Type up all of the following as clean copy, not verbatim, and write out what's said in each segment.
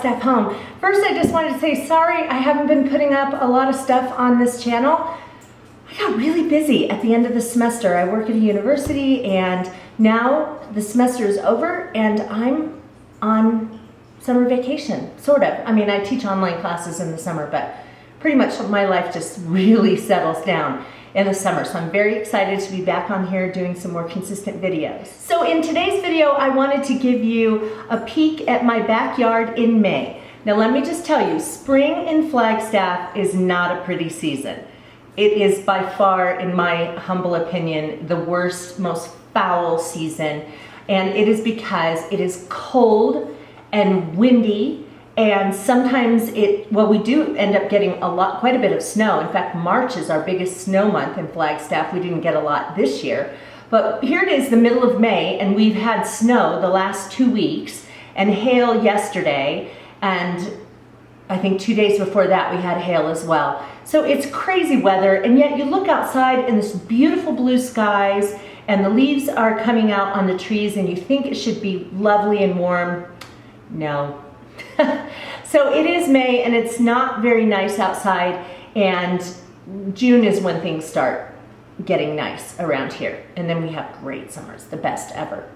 Flagstaff home. First, I just wanted to say sorry I haven't been putting up a lot of stuff on this channel. I got really busy at the end of the semester. I work at a university and now the semester is over and I'm on summer vacation, sort of. I mean, I teach online classes in the summer, but pretty much my life just really settles down in the summer. So I'm very excited to be back on here doing some more consistent videos. So in today's video, I wanted to give you a peek at my backyard in May. Now let me just tell you, spring in Flagstaff is not a pretty season. It is by far, in my humble opinion, the worst, most foul season. And it is because it is cold and windy, and sometimes we do end up getting quite a bit of snow. In fact, March is our biggest snow month in Flagstaff. We didn't get a lot this year, but here it is the middle of May and we've had snow the last 2 weeks and hail yesterday, and I think 2 days before that we had hail as well. So it's crazy weather, and yet you look outside in this beautiful blue skies and the leaves are coming out on the trees and you think it should be lovely and warm. No. So it is May and it's not very nice outside, and June is when things start getting nice around here, and then we have great summers, the best ever.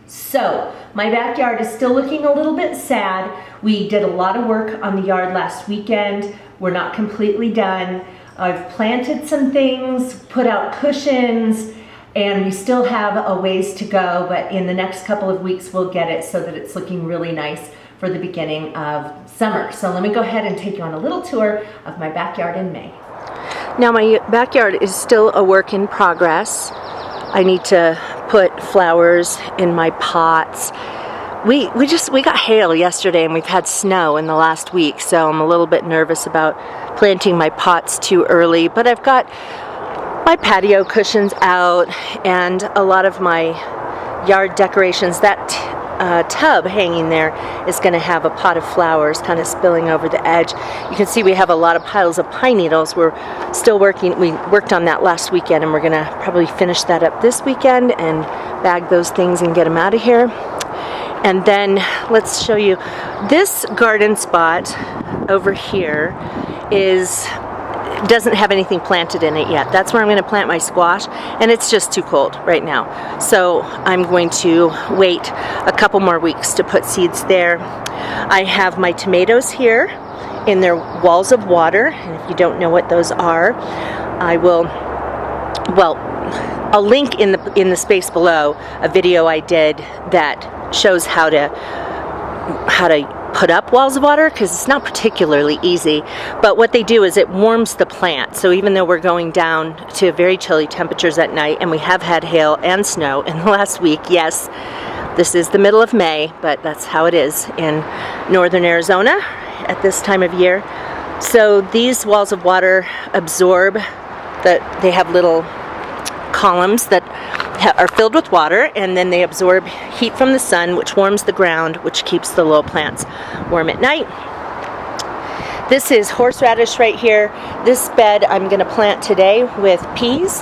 So my backyard is still looking a little bit sad. We did a lot of work on the yard last weekend. We're not completely done. I've planted some things, put out cushions, and we still have a ways to go, but in the next couple of weeks we'll get it so that it's looking really nice for the beginning of summer. So let me go ahead and take you on a little tour of my backyard in May. Now my backyard is still a work in progress. I need to put flowers in my pots. We got hail yesterday and we've had snow in the last week, so I'm a little bit nervous about planting my pots too early, but I've got my patio cushions out and a lot of my yard decorations. That tub hanging there is going to have a pot of flowers kind of spilling over the edge. You can see we have a lot of piles of pine needles. We're still working. We worked on that last weekend and we're going to probably finish that up this weekend and bag those things and get them out of here. And then let's show you this garden spot over here doesn't have anything planted in it yet. That's where I'm going to plant my squash, and it's just too cold right now. So I'm going to wait a couple more weeks to put seeds there. I have my tomatoes here in their walls of water, and if you don't know what those are, I'll link in the space below a video I did that shows how to put up walls of water, because it's not particularly easy, but what they do is it warms the plant. So even though we're going down to very chilly temperatures at night, and we have had hail and snow in the last week, yes, this is the middle of May, but that's how it is in northern Arizona at this time of year. So these walls of water absorb, they have little columns that are filled with water, and then they absorb heat from the sun, which warms the ground, which keeps the little plants warm at night. This is horseradish right here. This bed I'm going to plant today with peas,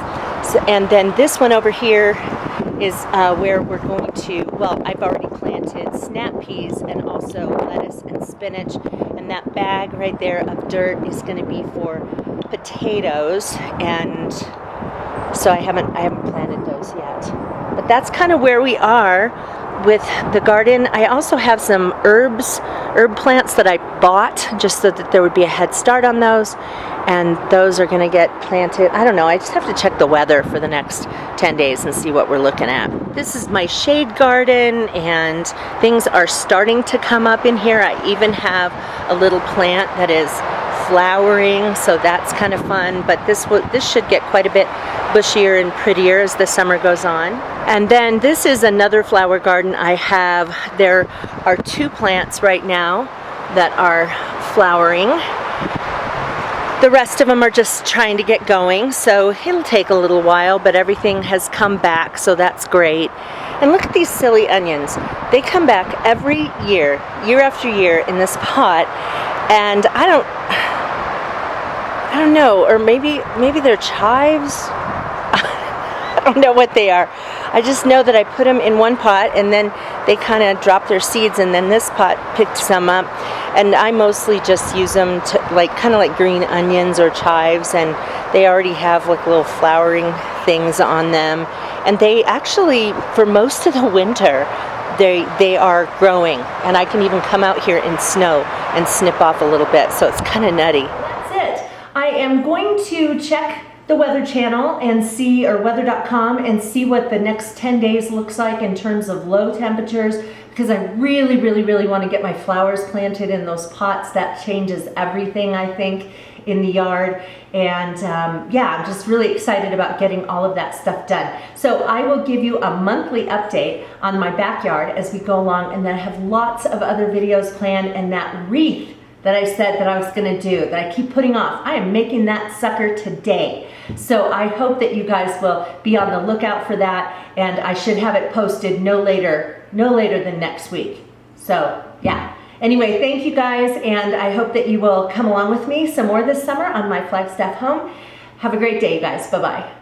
and then this one over here is where we're going to, I've already planted snap peas and also lettuce and spinach, and that bag right there of dirt is going to be for potatoes, and so I haven't planted those yet. But that's kind of where we are with the garden. I also have some herb plants that I bought just so that there would be a head start on those, and those are going to get planted. I don't know, I just have to check the weather for the next 10 days and see what we're looking at. This is my shade garden, and things are starting to come up in here. I even have a little plant that is flowering, so that's kind of fun, but this should get quite a bit bushier and prettier as the summer goes on. And then this is another flower garden I have. There are 2 plants right now that are flowering. The rest of them are just trying to get going, so it'll take a little while, but everything has come back, so that's great. And look at these silly onions. They come back every year, year after year in this pot, and I don't know, or maybe they're chives. I don't know what they are. I just know that I put them in one pot and then they kind of drop their seeds, and then this pot picked some up. And I mostly just use them to kind of like green onions or chives, and they already have like little flowering things on them. And they actually, for most of the winter, they are growing, and I can even come out here in snow and snip off a little bit, so it's kind of nutty. That's it. I am going to check the Weather Channel and see, or weather.com, and see what the next 10 days looks like in terms of low temperatures, because I really, really, really want to get my flowers planted in those pots. That changes everything, I think, in the yard. And yeah, I'm just really excited about getting all of that stuff done. So I will give you a monthly update on my backyard as we go along, and then I have lots of other videos planned, and that wreath that I said that I was gonna do, that I keep putting off, I am making that sucker today. So I hope that you guys will be on the lookout for that, and I should have it posted no later than next week. So yeah. Anyway, thank you guys, and I hope that you will come along with me some more this summer on my Flagstaff home. Have a great day, you guys. Bye-bye.